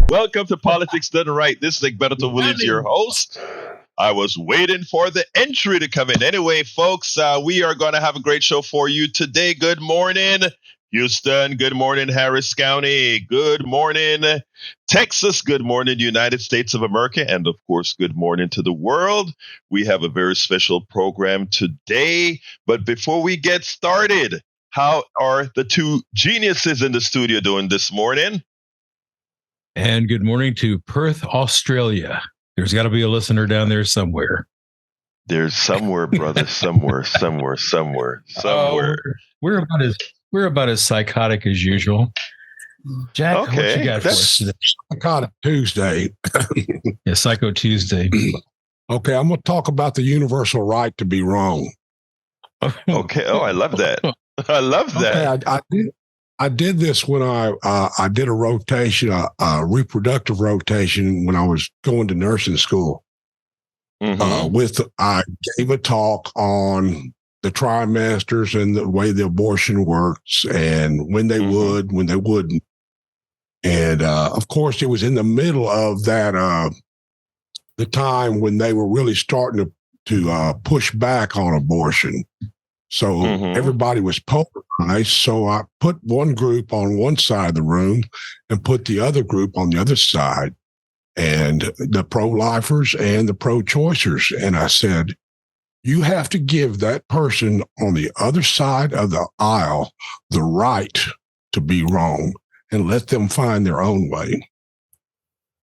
Welcome to Politics Done Right. This is Egberto Williams, your host. I was waiting for the entry to come in. Anyway, folks, we are going to have a great show for you today. Good morning, Houston. Good morning, Harris County. Good morning, Texas. Good morning, United States of America. And of course, good morning to the world. We have a very special program today. But before we get started, how are the two geniuses in the studio doing this morning? And good morning to Perth, Australia. There's got to be a listener down there somewhere. There's somewhere, brother. Somewhere. We're about as psychotic as usual. Jack, Okay, what you got for us today? Psychotic Tuesday. Yeah, Psycho Tuesday. Okay, I'm going to talk about the universal right to be wrong. Okay. Oh, I love that. I love that. Okay, I did this when I did a rotation, a reproductive rotation when I was going to nursing school. I gave a talk on the trimesters and the way the abortion works, and when they would, when they wouldn't. And of course, it was in the middle of that the time when they were really starting to push back on abortion. So everybody was polarized. So I put one group on one side of the room and put the other group on the other side, and the pro-lifers and the pro-choicers. And I said, you have to give that person on the other side of the aisle the right to be wrong and let them find their own way.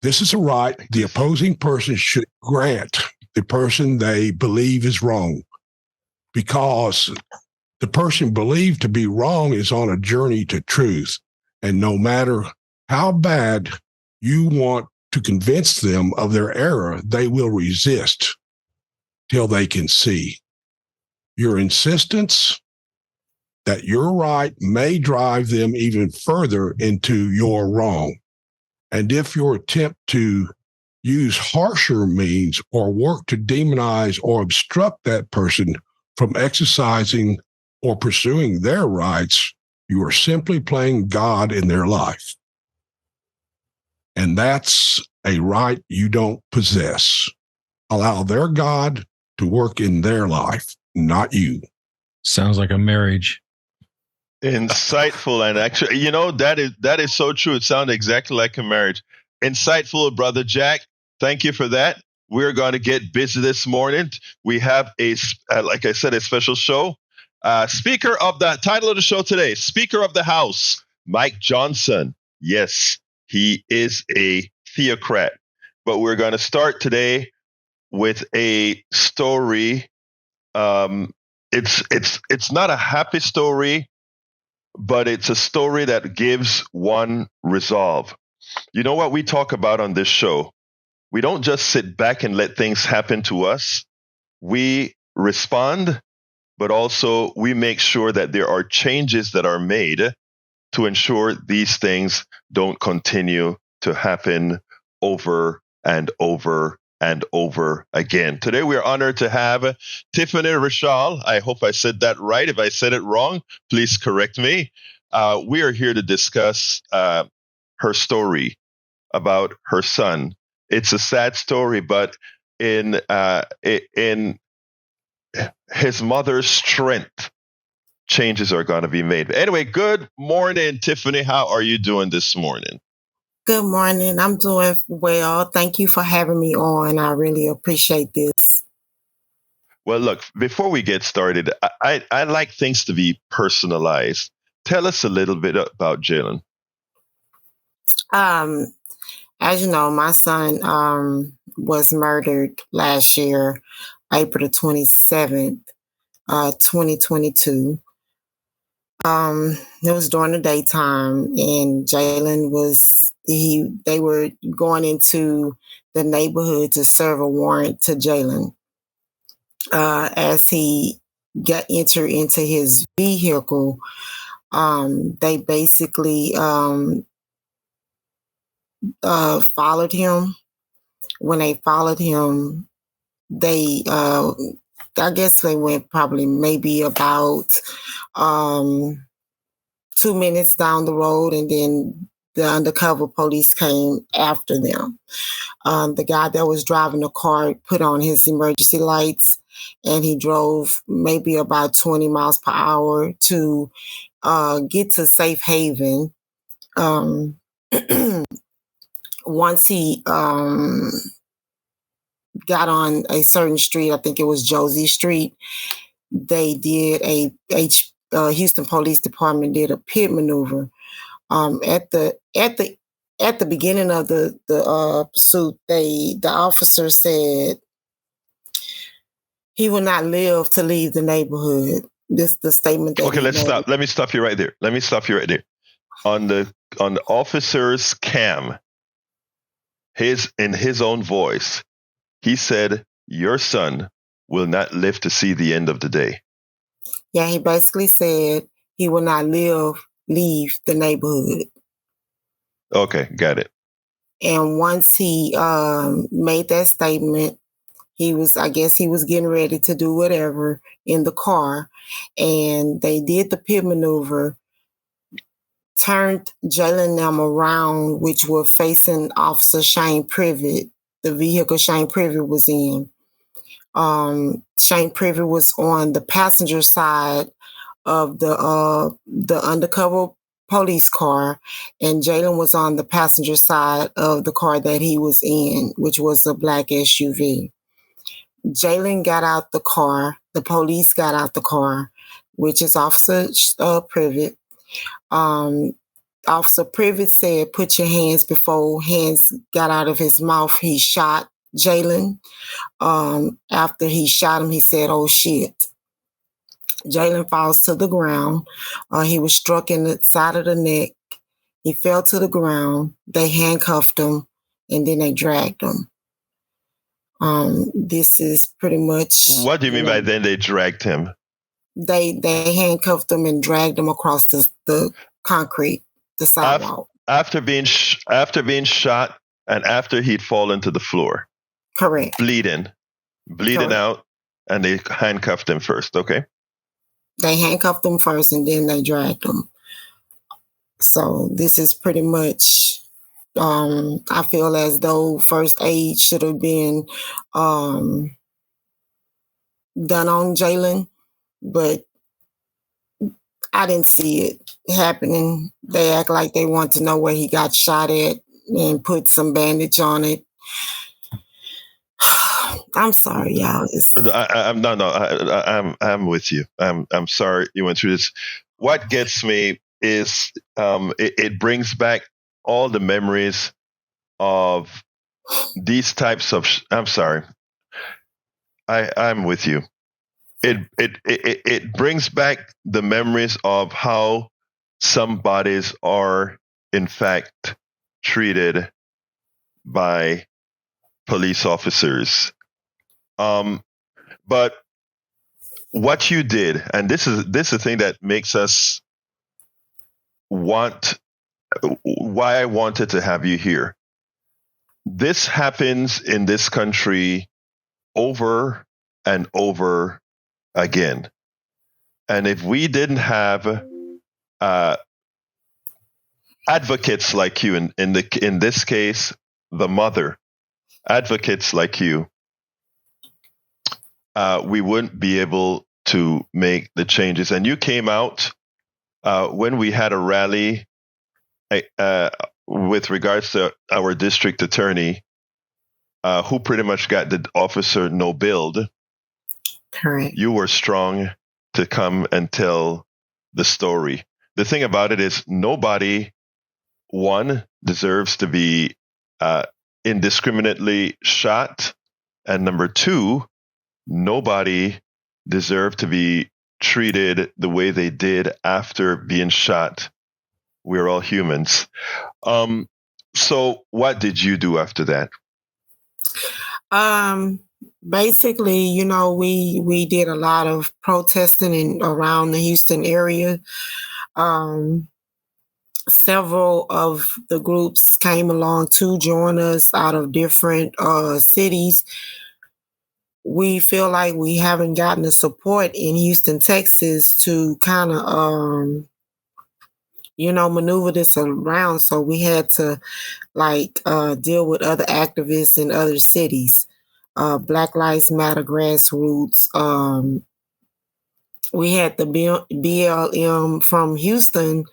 This is a right the opposing person should grant the person they believe is wrong, because the person believed to be wrong is on a journey to truth. And no matter how bad you want to convince them of their error, they will resist till they can see. Your insistence that you're right may drive them even further into your wrong. And if your attempt to use harsher means or work to demonize or obstruct that person from exercising or pursuing their rights, you are simply playing God in their life. And that's a right you don't possess. Allow their God to work in their life, not you. Sounds like a marriage. Insightful. And actually, that is so true. It sounded exactly like a marriage. Insightful, Brother Jack. Thank you for that. We're going to get busy this morning. We have like I said, a special show. Speaker of the title of the show today, Speaker of the House, Mike Johnson. Yes, he is a theocrat. But we're going to start today with a story. It's not a happy story, but it's a story that gives one resolve. You know what we talk about on this show? We don't just sit back and let things happen to us. We respond, but also we make sure that there are changes that are made to ensure these things don't continue to happen over and over and over again. Today, we are honored to have Tiffany Rachal. I hope I said that right. If I said it wrong, please correct me. We are here to discuss her story about her son. It's a sad story, but in his mother's strength, changes are going to be made. Anyway, good morning, Tiffany. How are you doing this morning? Good morning. I'm doing well. Thank you for having me on. I really appreciate this. Well, look, before we get started, I like things to be personalized. Tell us a little bit about Jalen. As you know, my son was murdered last year, April the 27th, 2022. It was during the daytime, and Jalen they were going into the neighborhood to serve a warrant to Jalen. As he entered into his vehicle, they basically followed him. When they followed him, they I guess they went probably maybe about 2 minutes down the road, and then the undercover police came after them. The guy that was driving the car put on his emergency lights, and he drove maybe about 20 miles per hour to get to safe haven. Once he got on a certain street, I think it was Josie Street, they did Houston Police Department did a pit maneuver. At the beginning of the pursuit, the officer said he will not live to leave the neighborhood. This the statement that. Okay, let's stop. Let me stop you right there. On the officer's cam, in his own voice, he said, "Your son will not live to see the end of the day." Yeah, he basically said he will not leave the neighborhood. Okay, got it. And once he made that statement, I guess he was getting ready to do whatever in the car, and they did the pit maneuver, turned Jalen and them around, which were facing Officer Shane Privet, the vehicle Shane Privet was in. Shane Privet was on the passenger side of the undercover police car, and Jalen was on the passenger side of the car that he was in, which was a black SUV. Jalen got out the car. The police got out the car, which is Officer Privet. Officer Privet said, "Put your hands." Before hands got out of his mouth, he shot Jalen. After he shot him, he said, "Oh shit." Jalen falls to the ground. He was struck in the side of the neck. He fell to the ground. They handcuffed him, and then they dragged him. This is pretty much. What do you mean by then they dragged him? They handcuffed him and dragged him across the concrete, the sidewalk. After being shot and after he'd fallen to the floor. Correct. Bleeding Correct. Out, and they handcuffed him first. Okay. They handcuffed him first, and then they dragged him. So this is pretty much. I feel as though first aid should have been done on Jalen, but I didn't see it happening. They act like they want to know where he got shot at and put some bandage on it. I'm sorry, y'all. I'm with you. I'm sorry you went through this. What gets me is it brings back all the memories of these types of. I'm sorry. I'm with you. It brings back the memories of how some bodies are in fact treated by police officers. But what you did, and this is the thing that makes us why I wanted to have you here. This happens in this country over and over again. And if we didn't have advocates like you, in this case, the mother, advocates like you, we wouldn't be able to make the changes. And you came out when we had a rally with regards to our district attorney, who pretty much got the officer no billed. Correct. You were strong to come and tell the story. The thing about it is nobody, one, deserves to be indiscriminately shot. And number two, nobody deserved to be treated the way they did after being shot. We're all humans. So what did you do after that? Basically, we did a lot of protesting around the Houston area. Several of the groups came along to join us out of different cities. We feel like we haven't gotten the support in Houston, Texas to kind of maneuver this around. So we had to deal with other activists in other cities. Black Lives Matter grassroots. We had the BLM from Houston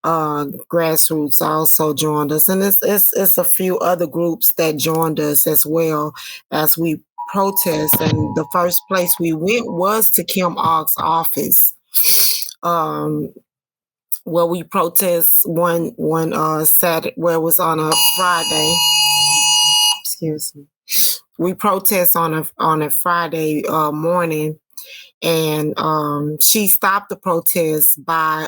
grassroots also joined us, and it's a few other groups that joined us as well as we protest. And the first place we went was to Kim Ogg's office, where we protest one Saturday, where it was on a Friday. Excuse me. We protest on a Friday morning, and she stopped the protest by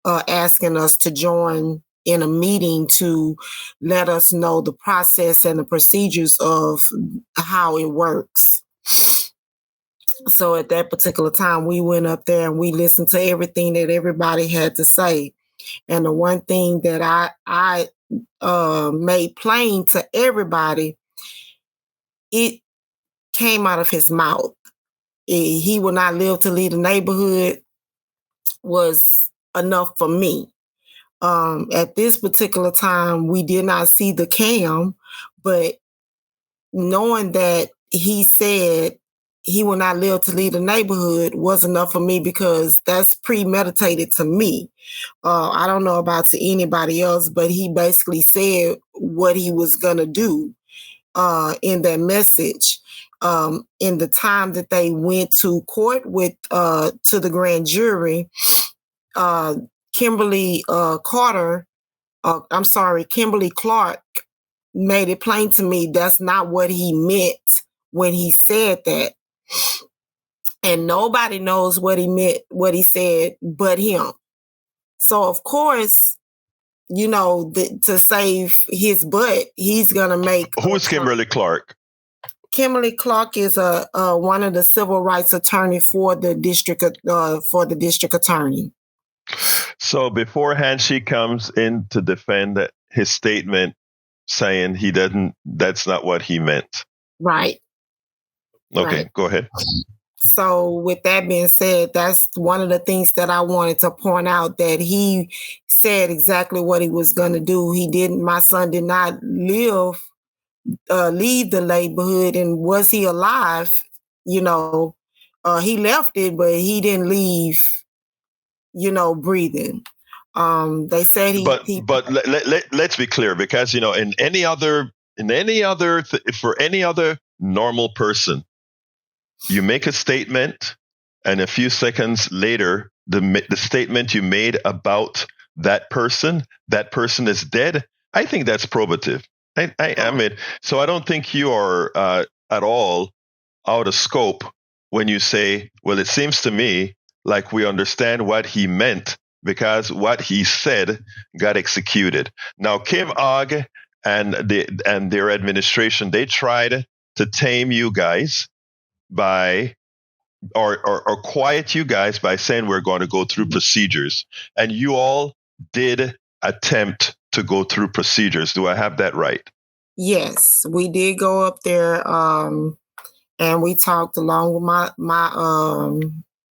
asking us to join in a meeting to let us know the process and the procedures of how it works. So at that particular time, we went up there and we listened to everything that everybody had to say. And the one thing that I made plain to everybody, it came out of his mouth. He will not live to lead a neighborhood was enough for me. At this particular time, we did not see the cam, but knowing that he said he will not live to lead a neighborhood was enough for me, because that's premeditated to me. I don't know about to anybody else, but he basically said what he was going to do in that message. In the time that they went to court with to the grand jury, Kimberly Clark made it plain to me that's not what he meant when he said that. And nobody knows what he meant, what he said, but him. So, of course, to save his butt, he's going to make... Who is Kimberly Clark? Kimberly Clark is one of the civil rights attorney for the district attorney. So beforehand, she comes in to defend his statement, saying that's not what he meant. Right. Okay, right. Go ahead. So with that being said, that's one of the things that I wanted to point out, that he said exactly what he was going to do. My son did not leave the neighborhood. And was he alive? He left it, but he didn't leave, breathing. They said But let's be clear, because for any other normal person, you make a statement, and a few seconds later, the statement you made about that person is dead. I think that's probative. I mean, so I don't think you are at all out of scope when you say, well, it seems to me like we understand what he meant, because what he said got executed. Now, Kim Ogg and their administration, they tried to tame you guys by or quiet you guys by saying we're going to go through procedures, and you all did attempt to go through procedures. Do I have that right? Yes, we did go up there, and we talked along with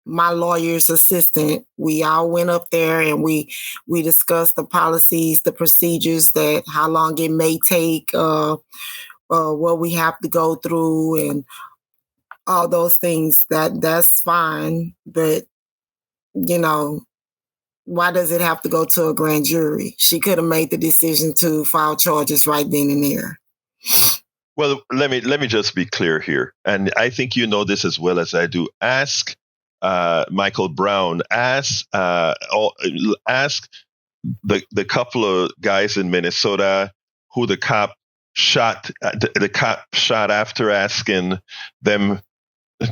my lawyer's assistant. We all went up there and we discussed the policies, the procedures, that how long it may take, what we have to go through, and all those things. That's fine, but why does it have to go to a grand jury? She could have made the decision to file charges right then and there. Well, let me just be clear here, and I think you know this as well as I do. Ask Michael Brown. Ask the couple of guys in Minnesota who the cop shot. The cop shot after asking them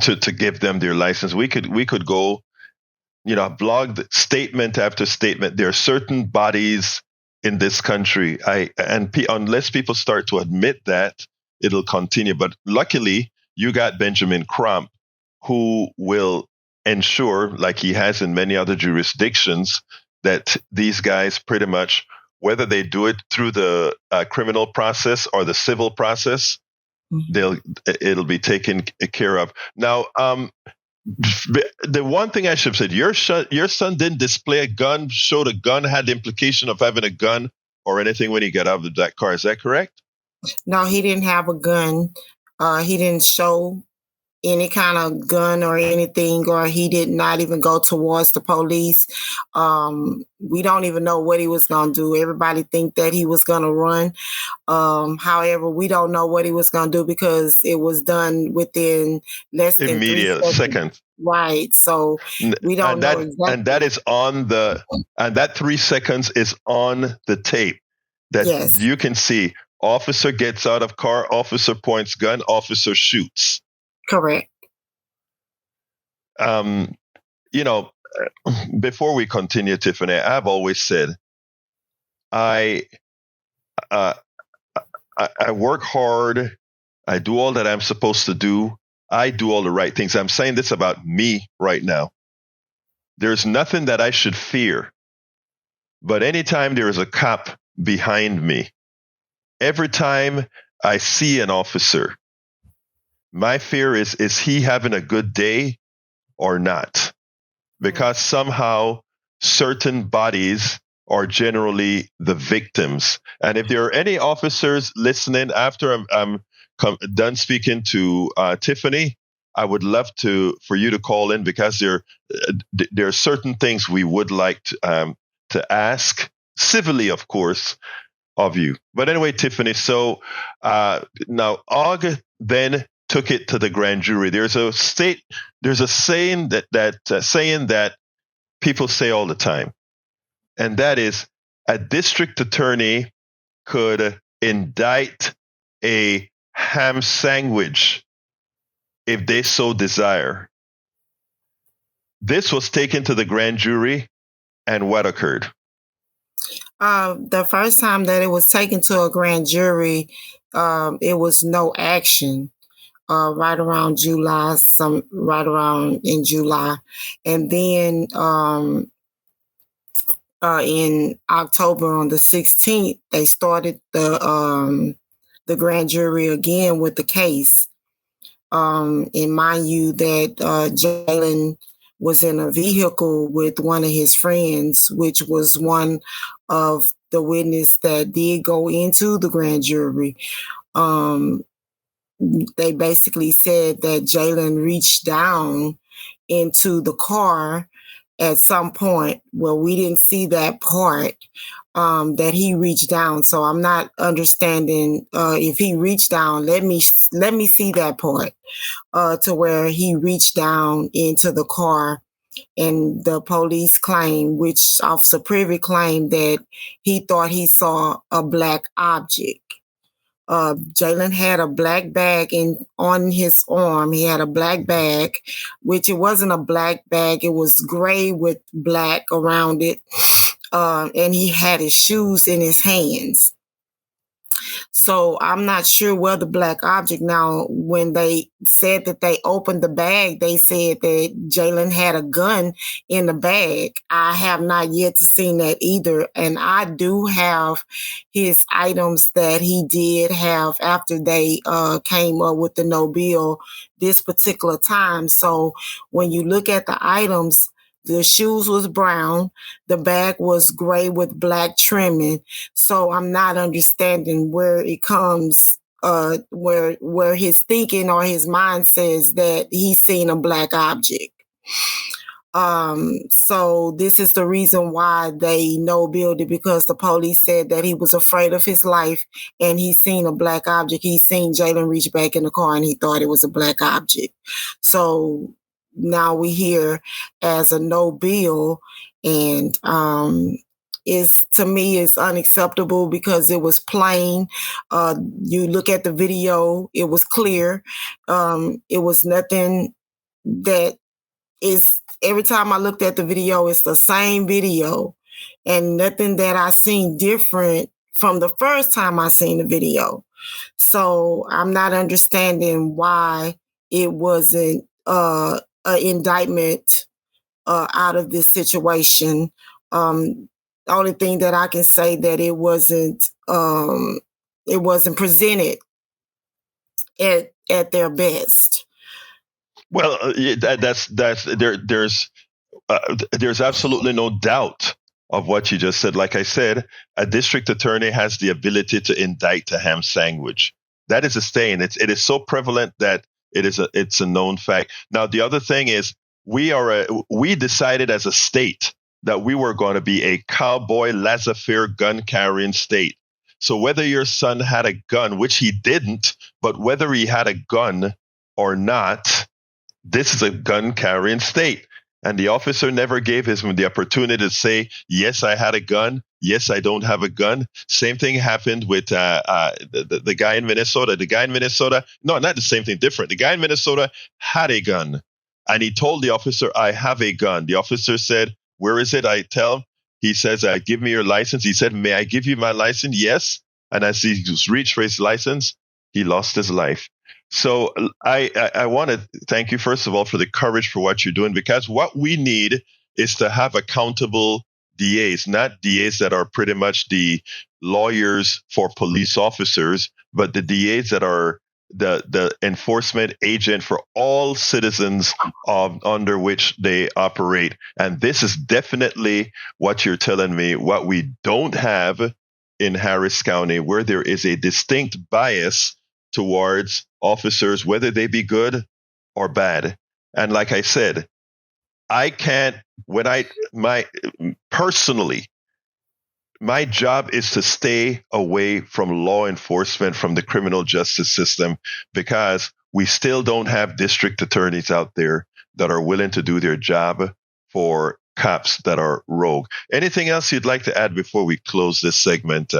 to give them their license. We could go, blog statement after statement. There are certain bodies in this country, unless people start to admit that, it'll continue. But luckily, you got Benjamin Crump, who will ensure, like he has in many other jurisdictions, that these guys pretty much, whether they do it through the criminal process or the civil process, it'll be taken care of. Now, The one thing I should have said, your son didn't display a gun, show the gun, had the implication of having a gun or anything when he got out of that car. Is that correct? No, he didn't have a gun. He didn't show any kind of gun or anything, or he did not even go towards the police. We don't even know what he was going to do. Everybody think that he was going to run. However, we don't know what he was going to do because it was done within less than immediate 3 seconds. Right. So we don't know exactly. And that is and that 3 seconds is on the tape that you can see. Officer gets out of car, officer points gun, officer shoots. Correct. Before we continue, Tiffany, I've always said I work hard. I do all that I'm supposed to do. I do all the right things. I'm saying this about me right now. There's nothing that I should fear. But anytime there is a cop behind me, every time I see an officer, my fear is he having a good day or not? Because somehow certain bodies are generally the victims. And if there are any officers listening after I'm done speaking to Tiffany, I would love for you to call in, because there are certain things we would like to ask, civilly, of course, of you. But anyway, Tiffany, so now Og then took it to the grand jury. There's a saying that people say all the time, and that is a district attorney could indict a ham sandwich if they so desire. This was taken to the grand jury, and what occurred? The first time that it was taken to a grand jury, it was no action. Right around July, in July. And then in October on the 16th, they started the grand jury again with the case. And mind you that Jalen was in a vehicle with one of his friends, which was one of the witnesses that did go into the grand jury. They basically said that Jalen reached down into the car at some point. Well, we didn't see that part, that he reached down. So I'm not understanding if he reached down. Let me see that part to where he reached down into the car. And the police claim, which Officer Privy claimed, that he thought he saw a black object. Jalen had a black bag on his arm. He had a black bag, which it wasn't a black bag. It was gray with black around it. And he had his shoes in his hands. So I'm not sure where the black object. Now, when they said that they opened the bag, they said that Jalen had a gun in the bag. I have not yet seen that either. And I do have his items that he did have after they came up with the no bill this particular time. So when you look at the items, the shoes was brown. The bag was gray with black trimming. So I'm not understanding where it comes, where his thinking or his mind says that he's seen a black object. So this is the reason why they no billed it, because the police said that he was afraid of his life and he seen a black object. He seen Jalen reach back in the car and he thought it was a black object. So now we hear as a no bill, and to me it's unacceptable because it was plain. You look at the video, it was clear. It was nothing that is. Every time I looked at the video, it's the same video, and nothing that I seen different from the first time I seen the video. So I'm not understanding why it wasn't an indictment out of this situation. The only thing that I can say that it wasn't presented at their best. Well, there's absolutely no doubt of what you just said. Like I said, a district attorney has the ability to indict a ham sandwich. That is a stain. It is so prevalent that it's a known fact. Now, the other thing is we decided as a state that we were going to be a cowboy, laissez-faire, gun-carrying state. So whether your son had a gun, which he didn't, but whether he had a gun or not, this is a gun-carrying state. And the officer never gave him the opportunity to say, yes, I had a gun. Yes, I don't have a gun. Same thing happened with the guy in Minnesota. The guy in Minnesota, no, not the same thing, different. The guy in Minnesota had a gun. And he told the officer, I have a gun. The officer said, where is it? I tell him. He says, give me your license. He said, may I give you my license? Yes. And as he reached for his license, he lost his life. So I want to thank you, first of all, for the courage for what you're doing, because what we need is to have accountable DAs, not DAs that are pretty much the lawyers for police officers, but the DAs that are the enforcement agent for all citizens under which they operate. And this is definitely what you're telling me, what we don't have in Harris County, where there is a distinct bias towards officers, whether they be good or bad. And like I said, personally, my job is to stay away from law enforcement, from the criminal justice system, because we still don't have district attorneys out there that are willing to do their job for cops that are rogue. Anything else you'd like to add before we close this segment,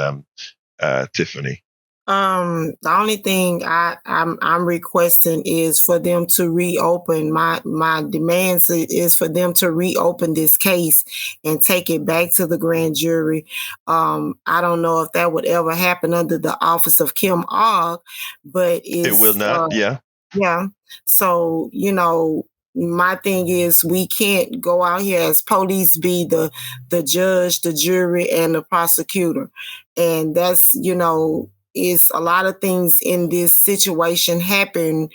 Tiffany? The only thing I'm requesting is for them to reopen. My demands is for them to reopen this case and take it back to the grand jury. I don't know if that would ever happen under the office of Kim Ogg, but it will not. Yeah. So, my thing is we can't go out here as police, be the judge, the jury, and the prosecutor. And that's, is a lot of things in this situation happen,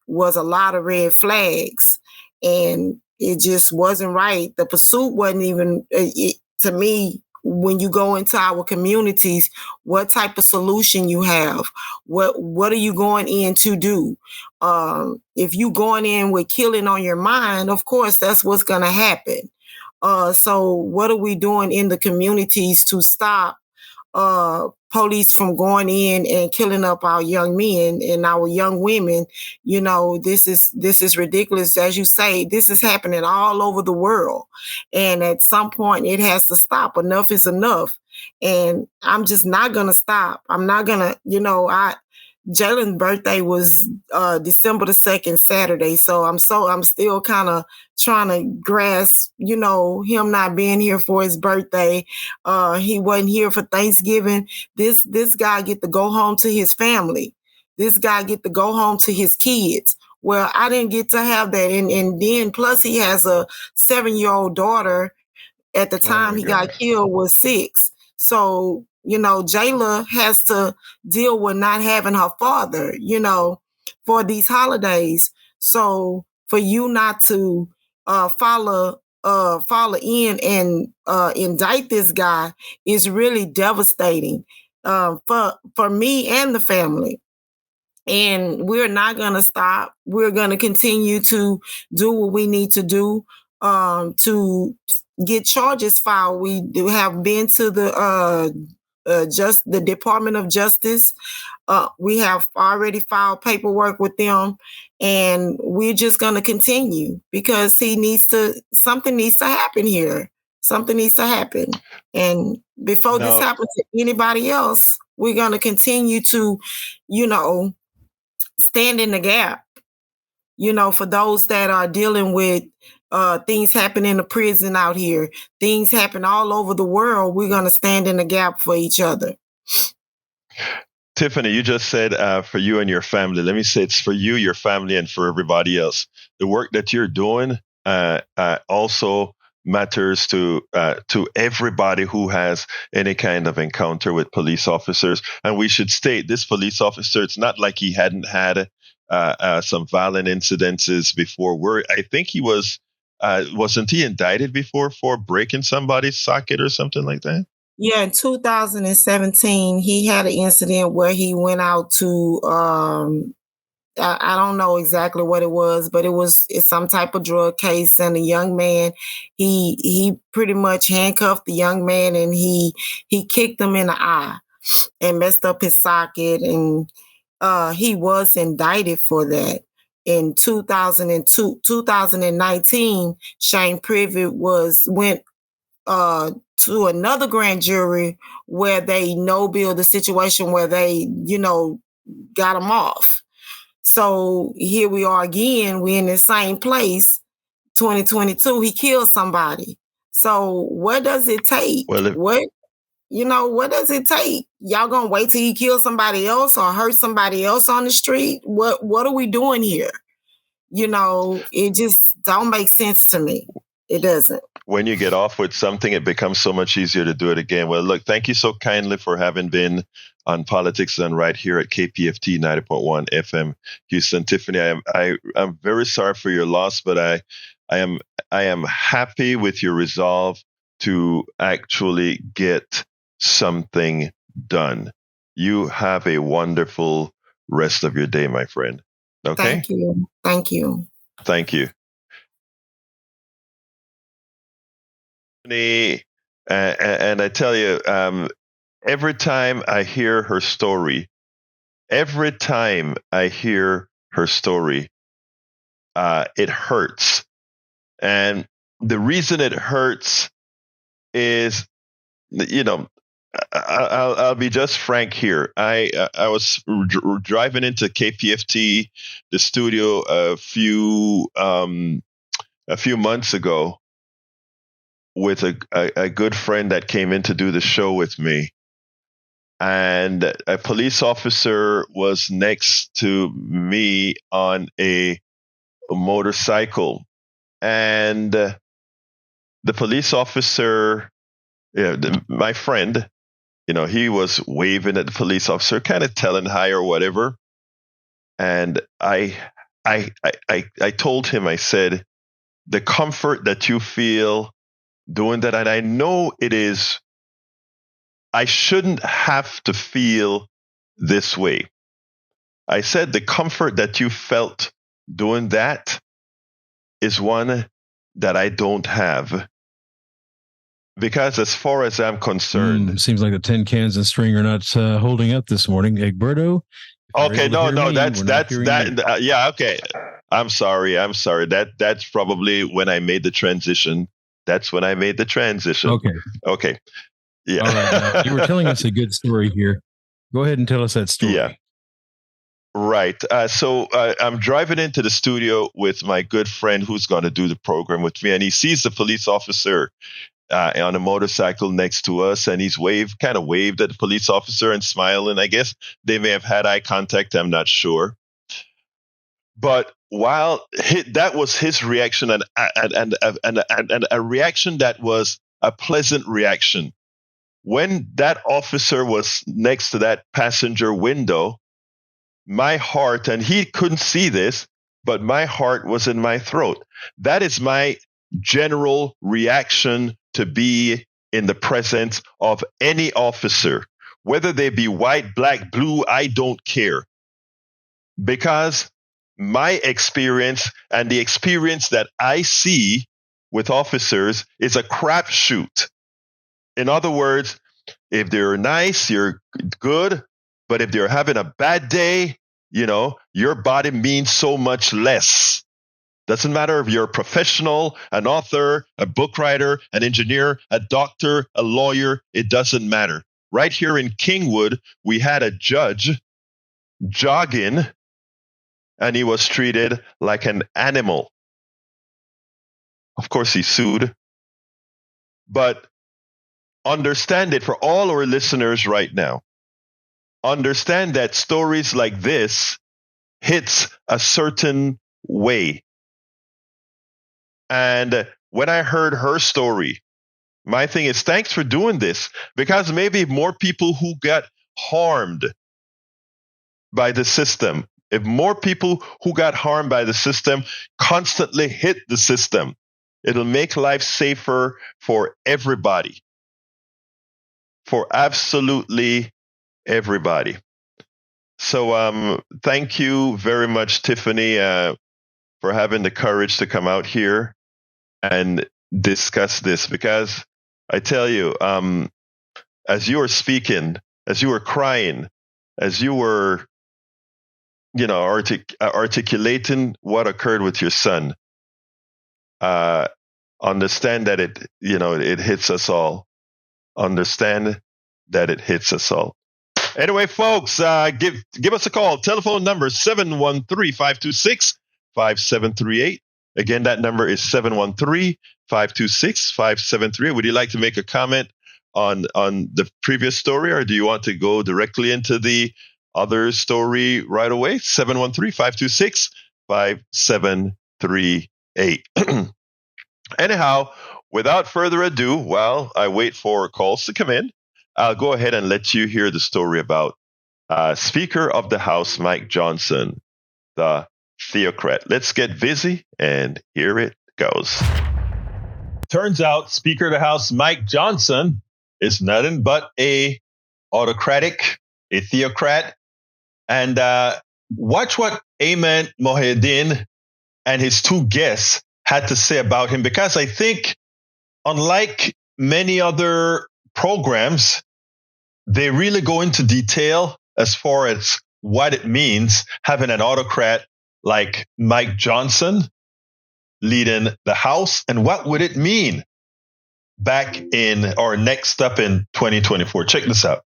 was a lot of red flags, and it just wasn't right. The pursuit wasn't even, to me, when you go into our communities, what type of solution you have, what are you going in to do? If you going in with killing on your mind, of course, that's what's going to happen. So what are we doing in the communities to stop police from going in and killing up our young men and our young women? This is ridiculous. As you say, this is happening all over the world. And at some point it has to stop. Enough is enough. And I'm just not going to stop. I'm not going to, Jalen's birthday was December the 2nd, Saturday. So I'm still kind of trying to grasp, him not being here for his birthday. He wasn't here for Thanksgiving. This guy get to go home to his family. This guy get to go home to his kids. Well, I didn't get to have that. And then plus he has a 7-year-old daughter. At the time he got killed was 6. So, Jayla has to deal with not having her father, for these holidays. So for you not to follow in and indict this guy is really devastating for me and the family. And we're not going to stop. We're going to continue to do what we need to do to get charges filed. We have been to the Department of Justice. We have already filed paperwork with them, and we're just going to continue because something needs to happen here. Something needs to happen. And before this happens to anybody else, we're going to continue to, stand in the gap, for those that are dealing with things happen in the prison out here. Things happen all over the world. We're going to stand in the gap for each other. Tiffany, you just said for you and your family. Let me say it's for you, your family, and for everybody else. The work that you're doing also matters to everybody who has any kind of encounter with police officers. And we should state, this police officer, it's not like he hadn't had some violent incidences before. I think he wasn't he indicted before for breaking somebody's socket or something like that? Yeah, in 2017, he had an incident where he went out to, I don't know exactly what it was, but it's some type of drug case, and a young man, he pretty much handcuffed the young man, and he kicked him in the eye and messed up his socket, and he was indicted for that. In 2019, Shane Privet went to another grand jury where they no-bill the situation, where they, got him off. So here we are again. We're in the same place. 2022, he killed somebody. So what does it take? Well, what does it take? Y'all gonna wait till he kills somebody else or hurt somebody else on the street? What are we doing here? It just don't make sense to me. It doesn't. When you get off with something, it becomes so much easier to do it again. Well, look, thank you so kindly for having been on Politics Done Right here at KPFT 90.1 FM Houston. Tiffany, I'm very sorry for your loss, but I am happy with your resolve to actually get something done. You have a wonderful rest of your day, my friend. Okay? Thank you. Thank you. Thank you. And I tell you, every time I hear her story, it hurts. And the reason it hurts is, I'll be just frank here. I was driving into KPFT, the studio, a few months ago, with a good friend that came in to do the show with me. And a police officer was next to me on a motorcycle. And the police officer, my friend, he was waving at the police officer, kind of telling hi or whatever. And I told him, I said, the comfort that you feel doing that, and I know it is, I shouldn't have to feel this way. I said the comfort that you felt doing that is one that I don't have. Because as far as I'm concerned... seems like the tin cans and string are not holding up this morning. Egberto? Okay, yeah, okay. I'm sorry. That's probably when I made the transition. That's when I made the transition. Okay. Yeah. All right. You were telling us a good story here. Go ahead and tell us that story. Yeah. Right. So I'm driving into the studio with my good friend who's going to do the program with me, and he sees the police officer on a motorcycle next to us, and he's kind of waved at the police officer and smiling. I guess they may have had eye contact. I'm not sure. But while that was his reaction, and a reaction that was a pleasant reaction, when that officer was next to that passenger window, my heart, and he couldn't see this, but my heart was in my throat. That is my general reaction to be in the presence of any officer, whether they be white, black, blue, I don't care. Because my experience and the experience that I see with officers is a crapshoot. In other words, if they're nice, you're good. But if they're having a bad day, your body means so much less. Doesn't matter if you're a professional, an author, a book writer, an engineer, a doctor, a lawyer, it doesn't matter. Right here in Kingwood, we had a judge jogging, and he was treated like an animal. Of course, he sued. But understand it for all our listeners right now. Understand that stories like this hits a certain way. And when I heard her story, my thing is, thanks for doing this, because maybe more people who got harmed by the system, if more people who got harmed by the system constantly hit the system, it'll make life safer for everybody, for absolutely everybody. So thank you very much, Tiffany, for having the courage to come out here and discuss this, because I tell you, as you were speaking, as you were crying, as you were, articulating what occurred with your son, understand that it hits us all. Understand that it hits us all. Anyway, folks, give us a call. Telephone number 713-526-5738. Again, that number is 713-526-5738. Would you like to make a comment on the previous story, or do you want to go directly into the other story right away? 713-526-5738. Anyhow, without further ado, while I wait for calls to come in, I'll go ahead and let you hear the story about Speaker of the House Mike Johnson, the theocrat. Let's get busy, and here it goes. Turns out Speaker of the House Mike Johnson is nothing but a autocratic, a theocrat. And watch what Ayman Mohyeddin and his two guests had to say about him, because I think, unlike many other programs, they really go into detail as far as what it means having an autocrat like Mike Johnson leading the House, and what would it mean back in or next up in 2024. Check this out.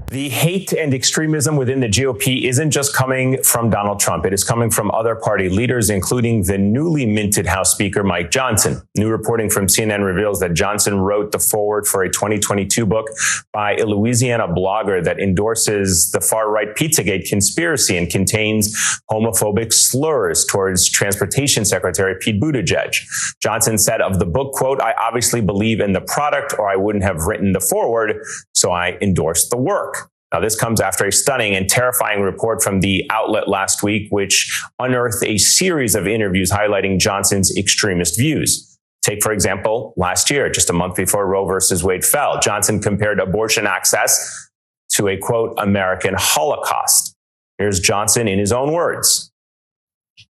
The hate and extremism within the GOP isn't just coming from Donald Trump. It is coming from other party leaders, including the newly minted House Speaker, Mike Johnson. New reporting from CNN reveals that Johnson wrote the foreword for a 2022 book by a Louisiana blogger that endorses the far-right Pizzagate conspiracy and contains homophobic slurs towards Transportation Secretary Pete Buttigieg. Johnson said of the book, quote, "I obviously believe in the product, or I wouldn't have written the foreword, so I endorsed the work." Now, this comes after a stunning and terrifying report from the outlet last week, which unearthed a series of interviews highlighting Johnson's extremist views. Take, for example, last year, just a month before Roe versus Wade fell, Johnson compared abortion access to a, quote, American Holocaust. Here's Johnson in his own words.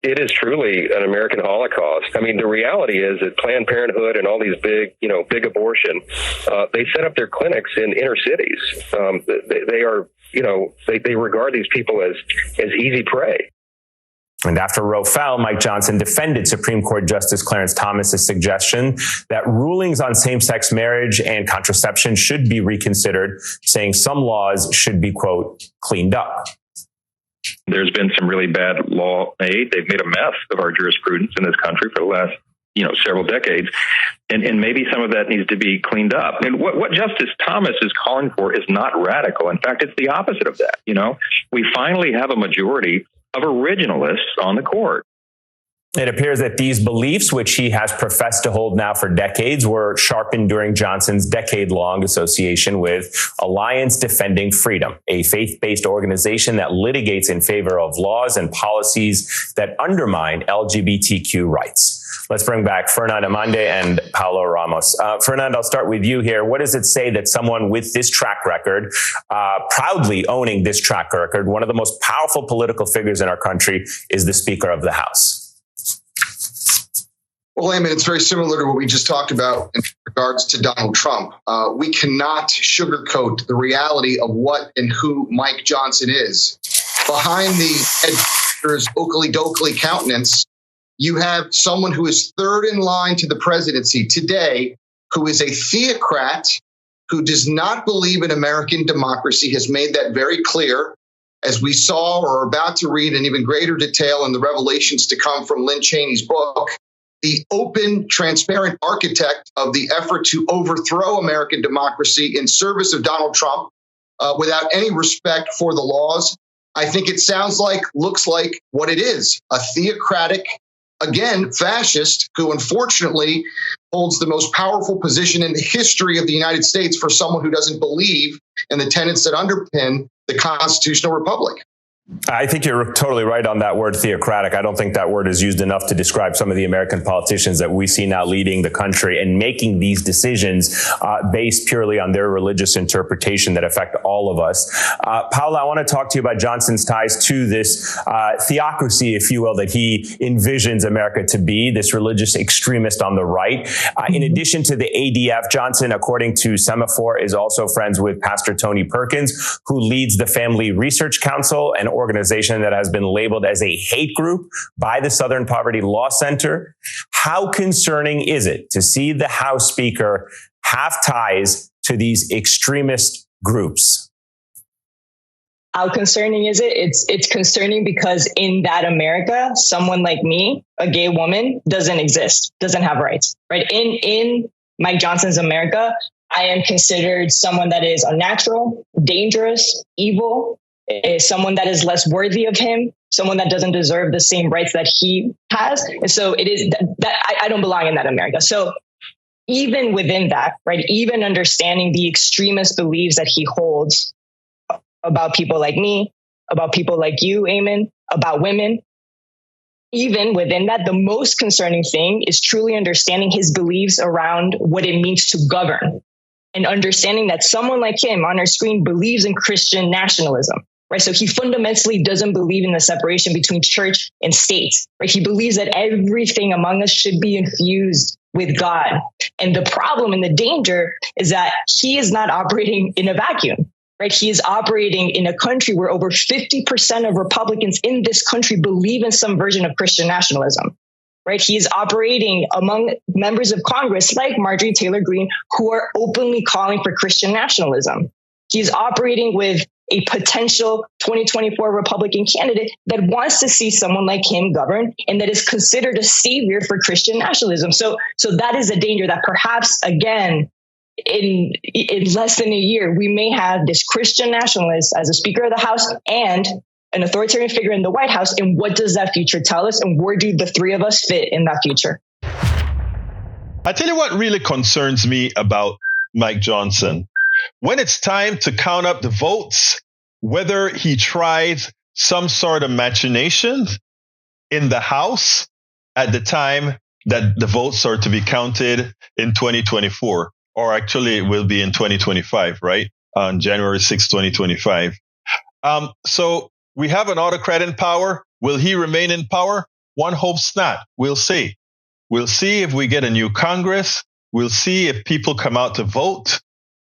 It is truly an American Holocaust. I mean, the reality is that Planned Parenthood and all these big abortion, they set up their clinics in inner cities. They are, they regard these people as easy prey. And after Roe fell, Mike Johnson defended Supreme Court Justice Clarence Thomas's suggestion that rulings on same-sex marriage and contraception should be reconsidered, saying some laws should be, quote, cleaned up. There's been some really bad law made. They've made a mess of our jurisprudence in this country for the last, several decades. And maybe some of that needs to be cleaned up. And what Justice Thomas is calling for is not radical. In fact, it's the opposite of that. We finally have a majority of originalists on the court. It appears that these beliefs, which he has professed to hold now for decades, were sharpened during Johnson's decade-long association with Alliance Defending Freedom, a faith-based organization that litigates in favor of laws and policies that undermine LGBTQ rights. Let's bring back Fernand Amande and Paulo Ramos. Fernand, I'll start with you here. What does it say that someone with this track record, proudly owning this track record, one of the most powerful political figures in our country, is the Speaker of the House? Well, Ayman, it's very similar to what we just talked about in regards to Donald Trump. We cannot sugarcoat the reality of what and who Mike Johnson is. Behind the headquarters Oakley-dokley countenance, you have someone who is third in line to the presidency today, who is a theocrat, who does not believe in American democracy, has made that very clear, as we saw or are about to read in even greater detail in the revelations to come from Lynn Cheney's book. The open, transparent architect of the effort to overthrow American democracy in service of Donald Trump without any respect for the laws. I think it looks like what it is, a theocratic again, fascist, who unfortunately holds the most powerful position in the history of the United States for someone who doesn't believe in the tenets that underpin the constitutional republic. I think you're totally right on that word theocratic. I don't think that word is used enough to describe some of the American politicians that we see now leading the country and making these decisions based purely on their religious interpretation that affect all of us. Paula, I want to talk to you about Johnson's ties to this theocracy, if you will, that he envisions America to be, this religious extremist on the right. In addition to the ADF, Johnson, according to Semaphore, is also friends with Pastor Tony Perkins, who leads the Family Research Council, an organization that has been labeled as a hate group by the Southern Poverty Law Center. How concerning is it to see the House Speaker have ties to these extremist groups? How concerning is it? It's concerning because in that America, someone like me, a gay woman, doesn't exist, doesn't have rights, right? In Mike Johnson's America, I am considered someone that is unnatural, dangerous, evil, is someone that is less worthy of him, someone that doesn't deserve the same rights that he has. And so it is that I don't belong in that America. So even within that, right, even understanding the extremist beliefs that he holds about people like me, about people like you, Eamon, about women, even within that, the most concerning thing is truly understanding his beliefs around what it means to govern and understanding that someone like him on our screen believes in Christian nationalism. Right. So he fundamentally doesn't believe in the separation between church and state. Right. He believes that everything among us should be infused with God. And the problem and the danger is that he is not operating in a vacuum. Right. He is operating in a country where over 50% of Republicans in this country believe in some version of Christian nationalism. Right. He is operating among members of Congress like Marjorie Taylor Greene, who are openly calling for Christian nationalism. He's operating with a potential 2024 Republican candidate that wants to see someone like him govern and that is considered a savior for Christian nationalism. So that is a danger that perhaps, again, in less than a year, we may have this Christian nationalist as a Speaker of the House and an authoritarian figure in the White House. And what does that future tell us? And where do the three of us fit in that future? I tell you what really concerns me about Mike Johnson. When it's time to count up the votes, whether he tries some sort of machination in the House at the time that the votes are to be counted in 2024, or actually it will be in 2025, right? On January 6, 2025. So we have an autocrat in power. Will he remain in power? One hopes not. We'll see. We'll see if we get a new Congress. We'll see if people come out to vote.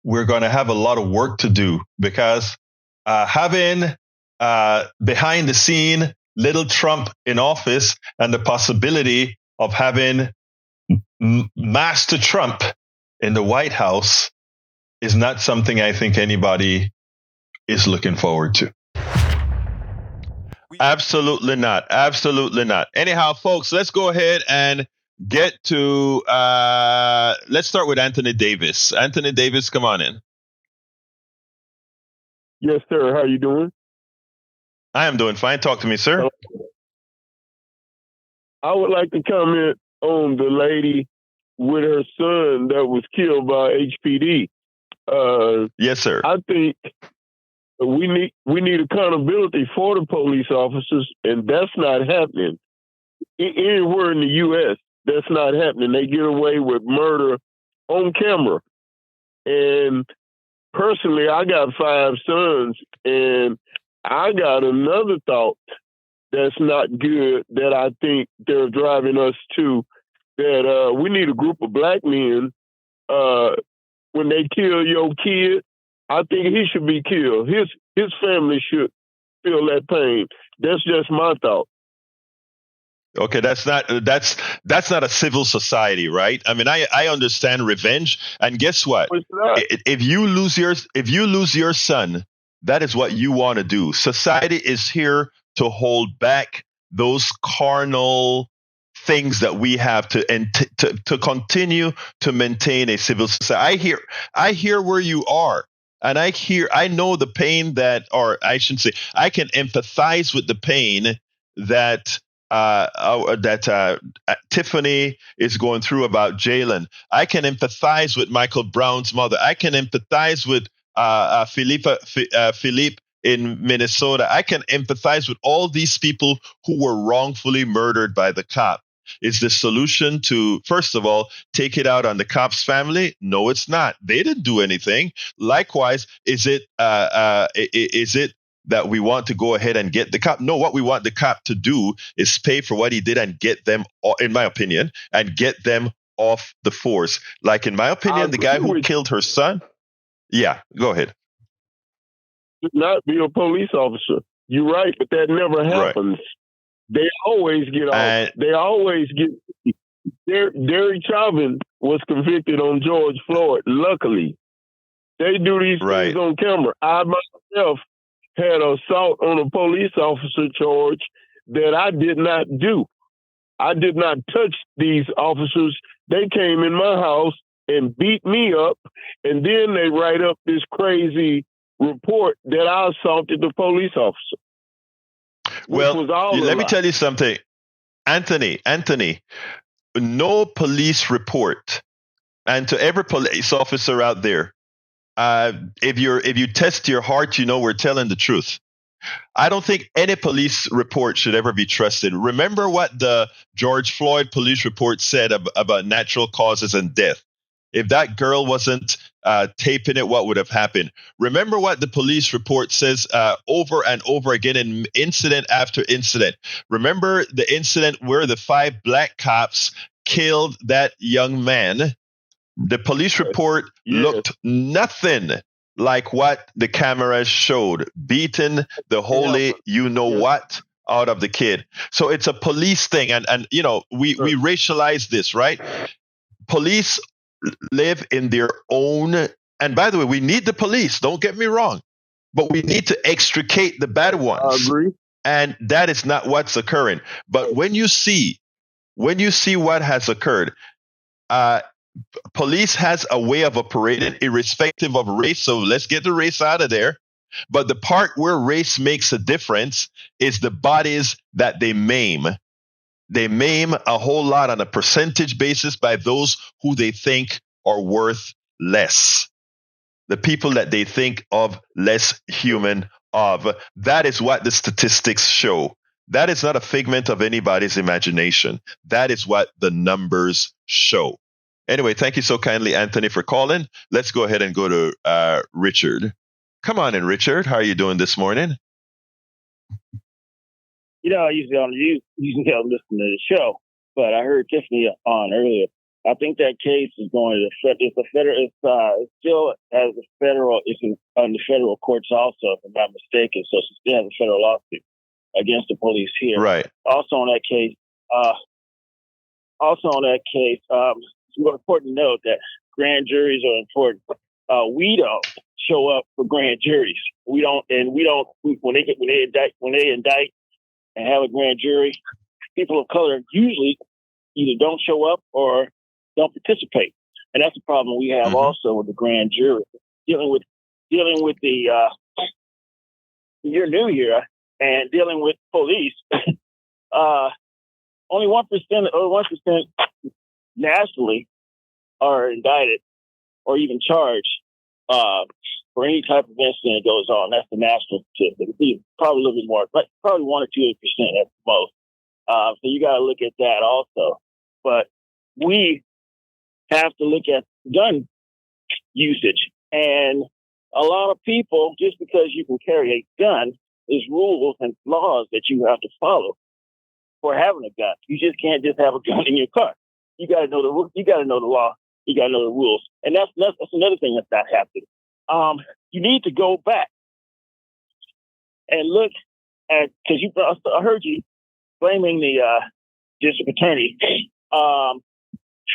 We're going to have a lot of work to do because having behind the scene little Trump in office and the possibility of having Master Trump in the White House is not something I think anybody is looking forward to. Absolutely not. Absolutely not. Anyhow, folks, let's go ahead and get to, let's start with Anthony Davis. Anthony Davis, come on in. Yes, sir. How you doing? I am doing fine. Talk to me, sir. I would like to comment on the lady with her son that was killed by HPD. Yes, sir. I think we need accountability for the police officers, and that's not happening. Anywhere in the U.S., that's not happening. They get away with murder on camera. And personally, I got 5 sons, and I got another thought that's not good that I think they're driving us to, that we need a group of black men. When they kill your kid, I think he should be killed. His family should feel that pain. That's just my thought. Okay, that's not a civil society, right? I mean, I understand revenge, and guess what? If you lose your son, that is what you want to do. Society is here to hold back those carnal things that we have to continue to maintain a civil society. I hear where you are, and I know the pain that, or I shouldn't say, I can empathize with the pain that Tiffany is going through about Jalen. I can empathize with Michael Brown's mother. I can empathize with Philippe in Minnesota. I can empathize with all these people who were wrongfully murdered by the cop. Is the solution to, first of all, take it out on the cop's family? No, it's not. They didn't do anything. Likewise, is it that we want to go ahead and get the cop? No, what we want the cop to do is pay for what he did and get them, in my opinion, and get them off the force. Like, in my opinion, the guy who killed her son. Yeah, go ahead. Should not be a police officer. You're right, but that never happens. Right. They always get off. They always get. Derek Chauvin was convicted on George Floyd. Luckily, they do these things on camera. I myself had assault on a police officer charge that I did not do. I did not touch these officers. They came in my house and beat me up, and then they write up this crazy report that I assaulted the police officer. Well, let me tell you something, Anthony, no police report, and to every police officer out there, if you test your heart, you know we're telling the truth. I don't think any police report should ever be trusted. Remember what the George Floyd police report said about natural causes and death. If that girl wasn't taping it, what would have happened? Remember what the police report says over and over again in incident after incident. Remember the incident where the 5 black cops killed that young man? The police report looked nothing like what the cameras showed, beating the holy you-know-what out of the kid. So it's a police thing. And you know, we racialize this, right? Police live in their own, and by the way, we need the police, don't get me wrong, but we need to extricate the bad ones. I agree. And that is not what's occurring. But when you see what has occurred, police has a way of operating irrespective of race. So let's get the race out of there. But the part where race makes a difference is the bodies that they maim. They maim a whole lot on a percentage basis by those who they think are worth less. The people that they think of less human of. That is what the statistics show. That is not a figment of anybody's imagination. That is what the numbers show. Anyway, thank you so kindly, Anthony, for calling. Let's go ahead and go to Richard. Come on in, Richard. How are you doing this morning? You know, I usually don't listen to the show, but I heard Tiffany on earlier. I think that case is going to it's still has a federal, it's in the federal courts also, if I'm not mistaken. So she still has a federal lawsuit against the police here. Right. Also on that case, it's important to note that grand juries are important. We don't show up for grand juries. When they indict and have a grand jury, people of color usually either don't show up or don't participate, and that's a problem we have also with the grand jury. Dealing with the you're new here and dealing with police. Only 1% nationally are indicted or even charged for any type of incident that goes on. That's the national statistic. Probably a little bit more, but probably 1 or 2% at most. So you got to look at that also. But we have to look at gun usage. And a lot of people, just because you can carry a gun, there's rules and laws that you have to follow for having a gun. You just can't just have a gun in your car. You got to know the law. You got to know the rules. And that's another thing that's not happening. You need to go back and look at, because I heard you blaming the district attorney.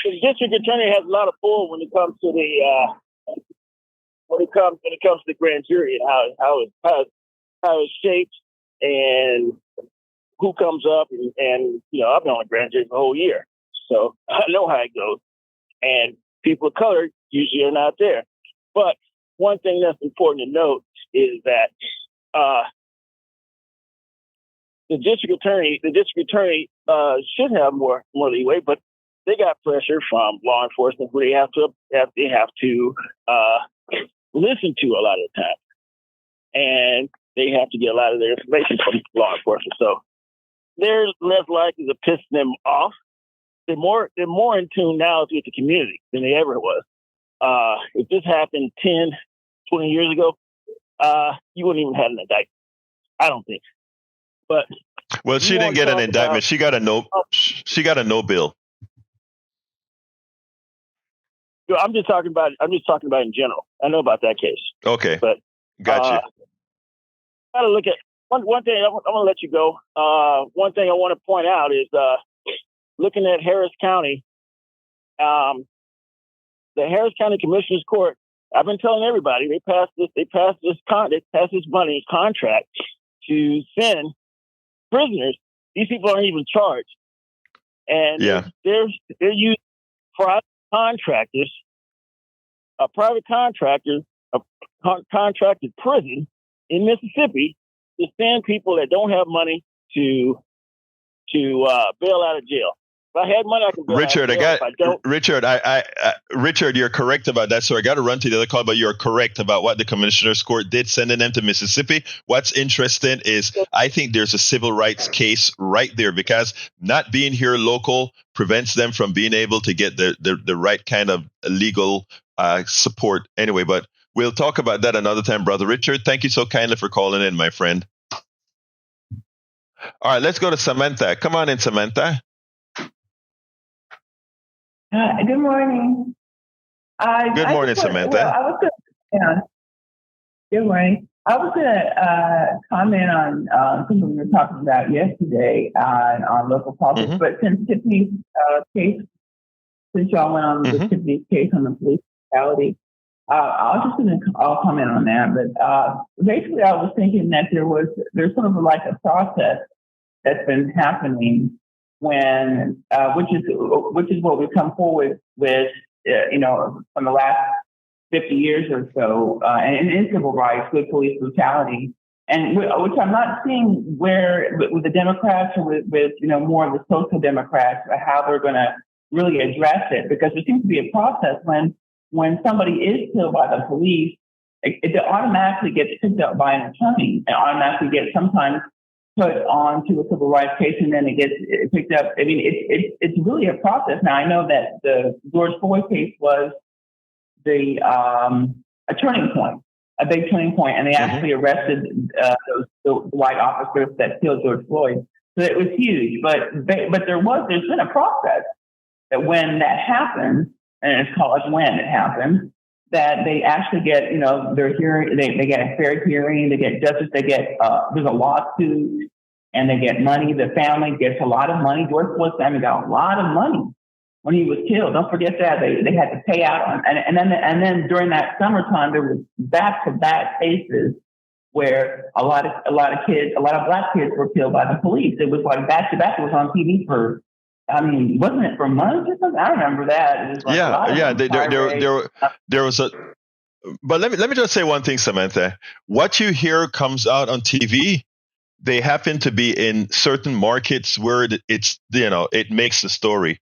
The district attorney has a lot of pull when it comes to the grand jury and how it's shaped and who comes up and you know, I've been on a grand jury for a whole year, so I know how it goes. And people of color usually are not there. But one thing that's important to note is that the district attorney should have more leeway, but they got pressure from law enforcement who they have to listen to a lot of the time, and they have to get a lot of their information from law enforcement. So they're less likely to piss them off. They're more in tune now with the community than they ever was. If this happened 10, 20 years ago, you wouldn't even have an indictment. I don't think. But well, she didn't get an indictment. She got a no bill. I'm just talking about in general. I know about that case. Okay. But gotcha. Gotta look at one thing. I'm gonna let you go. One thing I want to point out is looking at Harris County. The Harris County Commissioners Court. I've been telling everybody they passed this money contract to send prisoners. These people aren't even charged, and they're using private contractors, a contracted prison in Mississippi to send people that don't have money to bail out of jail. If I had money, I could bail Richard, out of jail. Richard, you're correct about that. So I got to run to the other call, but you're correct about what the Commissioner's Court did, sending them to Mississippi. What's interesting is I think there's a civil rights case right there because not being here local prevents them from being able to get the right kind of legal support anyway. But we'll talk about that another time, Brother Richard. Thank you so kindly for calling in, my friend. All right, let's go to Samantha. Come on in, Samantha. Good morning. Good morning, Samantha. Good morning. I was going to comment on something we were talking about yesterday on local politics, but since Tiffany's case, since y'all went on with Tiffany's case on the police brutality, I'll comment on that. But basically, I was thinking that there's sort of like a process that's been happening when, which is what we've come forward with, from the last 50 years or so, and in civil rights with police brutality, and which I'm not seeing where with the Democrats or with more of the social Democrats how they're going to really address it, because there seems to be a process when somebody is killed by the police, it automatically gets picked up by an attorney and automatically gets sometimes put onto a civil rights case, and then it gets picked up. I mean, it's really a process. Now, I know that the George Floyd case was a turning point, a big turning point, and they actually arrested the white officers that killed George Floyd. So it was huge, but there's been a process that when that happens, and it's called when it happens, that they actually get, their hearing, they get a fair hearing, they get justice, they get, there's a lawsuit, and they get money. The family gets a lot of money. George Floyd's family got a lot of money when he was killed. Don't forget that. They had to pay out. And then during that summertime, there was back-to-back cases where a lot of black kids were killed by the police. It was like back-to-back. It was on TV for, wasn't it for months or something? I remember that. It was like there was a. But let me just say one thing, Samantha. What you hear comes out on TV. They happen to be in certain markets where it makes the story.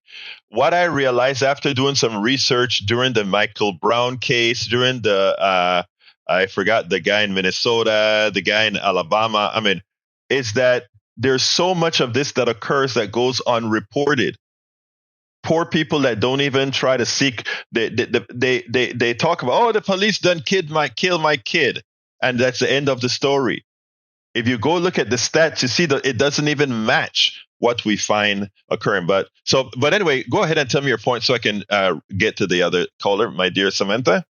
What I realized after doing some research during the Michael Brown case, during the I forgot the guy in Minnesota, the guy in Alabama. Is that there's so much of this that occurs that goes unreported. Poor people that don't even try to seek. They talk about, the police done kill my kid, and that's the end of the story. If you go look at the stats, you see that it doesn't even match what we find occurring. But anyway, go ahead and tell me your point so I can get to the other caller, my dear Samantha.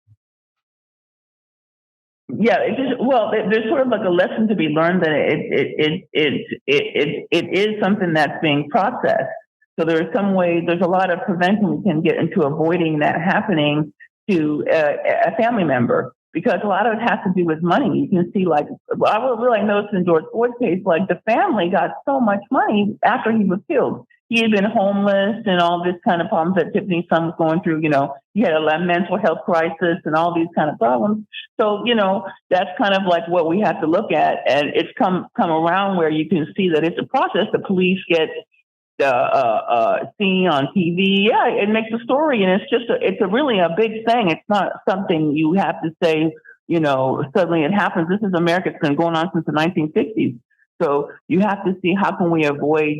Yeah, there's sort of like a lesson to be learned that it is something that's being processed. So there's a lot of prevention we can get into avoiding that happening to a family member, because a lot of it has to do with money. You can see, I really noticed in George Floyd's case, like the family got so much money after he was killed. he had been homeless and all this kind of problems that Tiffany's son was going through. He had a mental health crisis and all these kind of problems. So, that's kind of like what we have to look at. And it's come around where you can see that it's a process. The police get seen on TV. Yeah, it makes a story, and it's really a big thing. It's not something you have to say, suddenly it happens. This is America. It's been going on since the 1960s. So you have to see how can we avoid,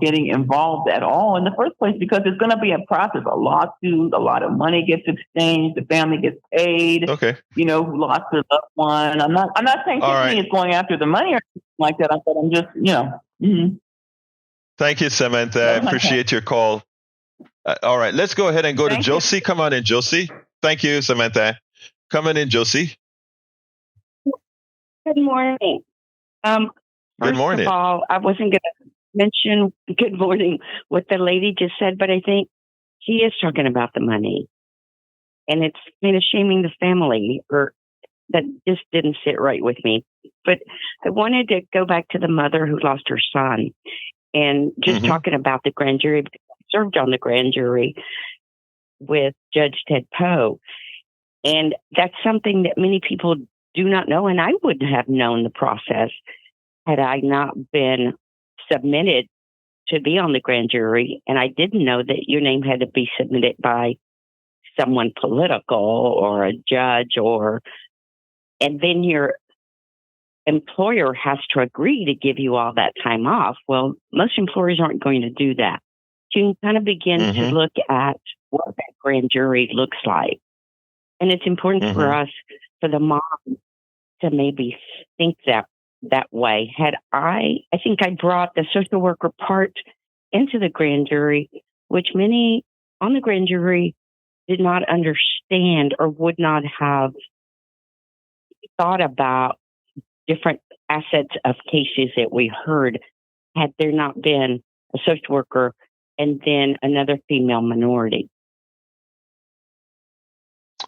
getting involved at all in the first place, because it's going to be a process, a lawsuit, a lot of money gets exchanged, the family gets paid. Okay. Who lost their loved one. I'm not saying Tiffany is going after the money or anything like that. But I'm just, Mm-hmm. Thank you, Samantha. I appreciate your call. All right, let's go ahead and go to Josie. Come on in, Josie. Thank you, Samantha. Come on in, Josie. Good morning. Good morning. First of all, I wasn't going to mention good morning what the lady just said, but I think she is talking about the money. And it's kind of shaming the family, or that just didn't sit right with me. But I wanted to go back to the mother who lost her son. And just talking about the grand jury, because I served on the grand jury with Judge Ted Poe. And that's something that many people do not know. And I wouldn't have known the process had I not been submitted to be on the grand jury. And I didn't know that your name had to be submitted by someone political or a judge, and then your employer has to agree to give you all that time off. Well, most employers aren't going to do that. So you can kind of begin to look at what that grand jury looks like. And it's important for us, for the mom, to maybe think that way. I think I brought the social worker part into the grand jury, which many on the grand jury did not understand or would not have thought about different assets of cases that we heard had there not been a social worker and then another female minority.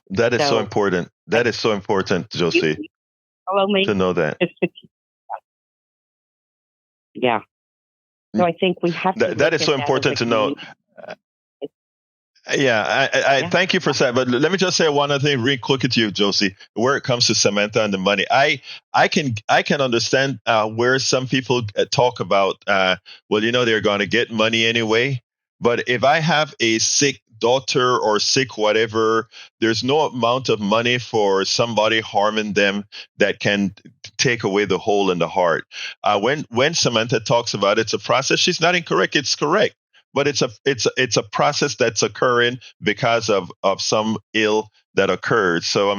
That is so important. That is so important, Josie, to know that. Yeah. So I think we have to. That is so important to know. Yeah, I thank you for that. But let me just say one other thing real quick to you, Josie, where it comes to Samantha and the money. I can understand where some people talk about, they're going to get money anyway. But if I have a sick daughter or sick whatever, there's no amount of money for somebody harming them that can take away the hole in the heart. When Samantha talks about it's a process, she's not incorrect. It's correct. But it's a process that's occurring because of some ill that occurred. So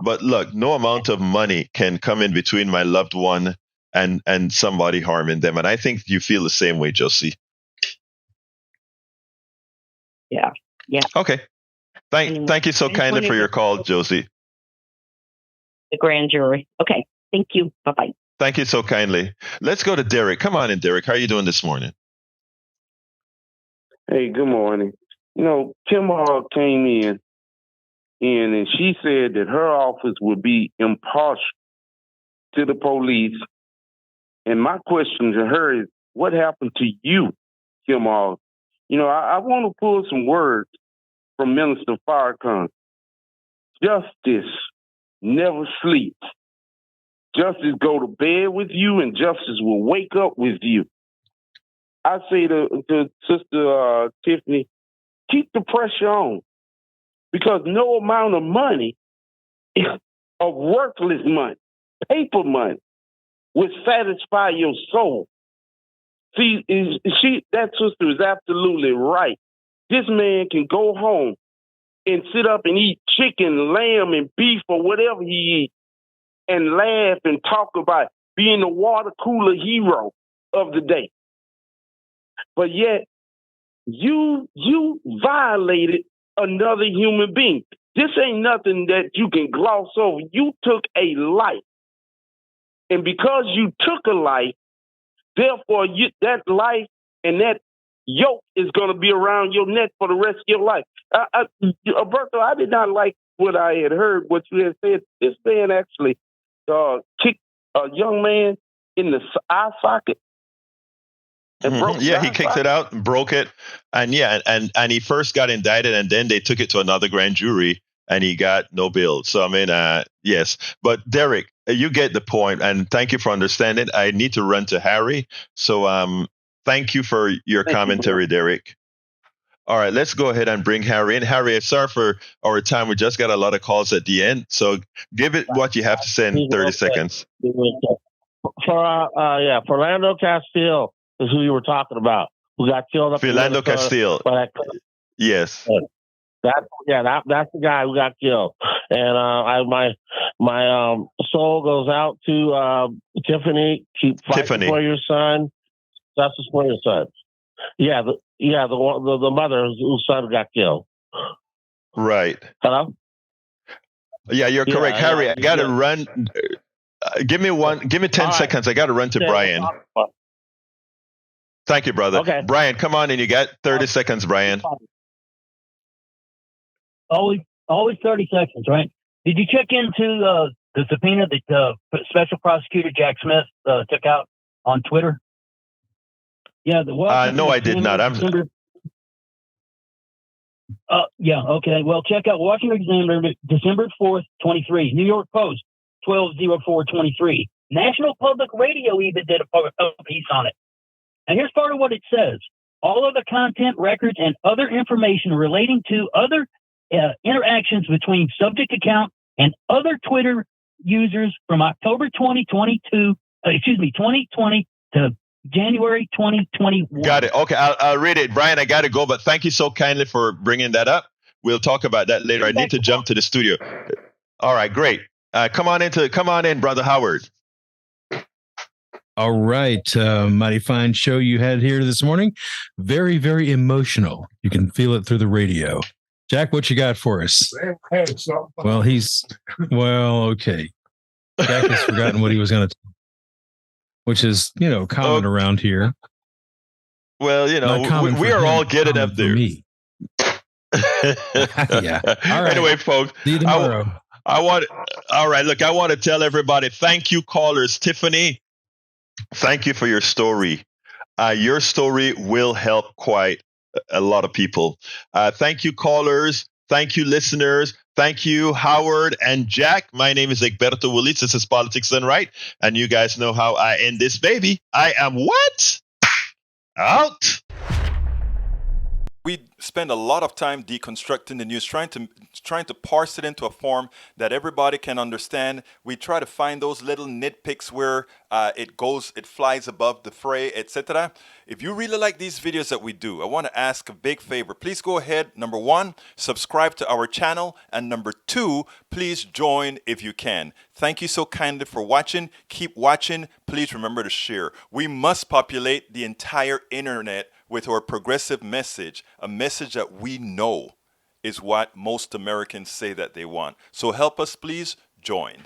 but look, no amount of money can come in between my loved one and somebody harming them. And I think you feel the same way, Josie. Yeah. Okay. Thank you so kindly for your call, Josie. The grand jury. Okay. Thank you. Bye-bye. Thank you so kindly. Let's go to Derek. Come on in, Derek. How are you doing this morning? Hey, good morning. Kim Hall came in and she said that her office would be impartial to the police. And my question to her is, what happened to you, Kim Hall? I want to pull some words from Minister Farrakhan. Justice never sleeps. Justice go to bed with you, and justice will wake up with you. I say to Sister Tiffany, keep the pressure on, because no amount of money, of worthless money, paper money, will satisfy your soul. See, that sister is absolutely right. This man can go home and sit up and eat chicken, lamb, and beef, or whatever he eats, and laugh and talk about being the water cooler hero of the day. But yet, you violated another human being. This ain't nothing that you can gloss over. You took a life. And because you took a life, therefore that life and that yoke is going to be around your neck for the rest of your life. Alberto, I did not like what I had heard, what you had said. This man actually kicked a young man in the eye socket. Yeah, he kicked it out and broke it. And and he first got indicted, and then they took it to another grand jury, and he got no bail. So, I mean, yes. But Derek, you get the point, and thank you for understanding. I need to run to Harry. So thank you for your commentary, Derek. All right, let's go ahead and bring Harry in. Harry, sorry for our time. We just got a lot of calls at the end. So give it what you have to say in 30 seconds. For Philando Castile is who you were talking about, who got killed up Philando Castile. Yes. That's the guy who got killed. And my soul goes out to Tiffany. Keep fighting for your son. Justice for your son. Yeah, the mother whose son got killed. Right. Hello? Yeah, you're correct. Harry, I got to run. Give me 10 seconds. I got to run to Brian. Thank you, brother. Okay. Brian, come on in. You got 30 seconds, Brian. Always 30 seconds, right? Did you check into the subpoena that Special Prosecutor Jack Smith took out on Twitter? Yeah, no, I did not. Yeah, okay. Well, check out Washington Examiner, December 4th, 23. New York Post, 12/04/23. National Public Radio even did a piece on it. And here's part of what it says. All of the content, records, and other information relating to other interactions between subject account and other Twitter users from October 2020 to January 2021. Got it. Okay, I'll read it. Brian, I got to go, but thank you so kindly for bringing that up. We'll talk about that later. I need to jump to the studio. All right, great. Come on in, Brother Howard. All right. Mighty fine show you had here this morning. Very, very emotional. You can feel it through the radio. Jack, what you got for us? Well, okay. Jack has forgotten what he was going to tell, which is, common around here. Well, we are all getting up there. Yeah. All right. Anyway, folks, see you tomorrow. I want to tell everybody, thank you, callers. Tiffany, thank you for your story. Your story will help quite a lot of people. Thank you, callers. Thank you, listeners. Thank you, Howard and Jack. My name is Egberto Willis. This is Politics Done Right. And you guys know how I end this baby. I am what? Out. We spend a lot of time deconstructing the news, trying to parse it into a form that everybody can understand. We try to find those little nitpicks where it flies above the fray, etc. If you really like these videos that we do, I want to ask a big favor. Please go ahead. Number 1, subscribe to our channel. And number 2, please join if you can. Thank you so kindly for watching. Keep watching. Please remember to share. We must populate the entire internet with our progressive message, a message that we know is what most Americans say that they want. So help us, please join.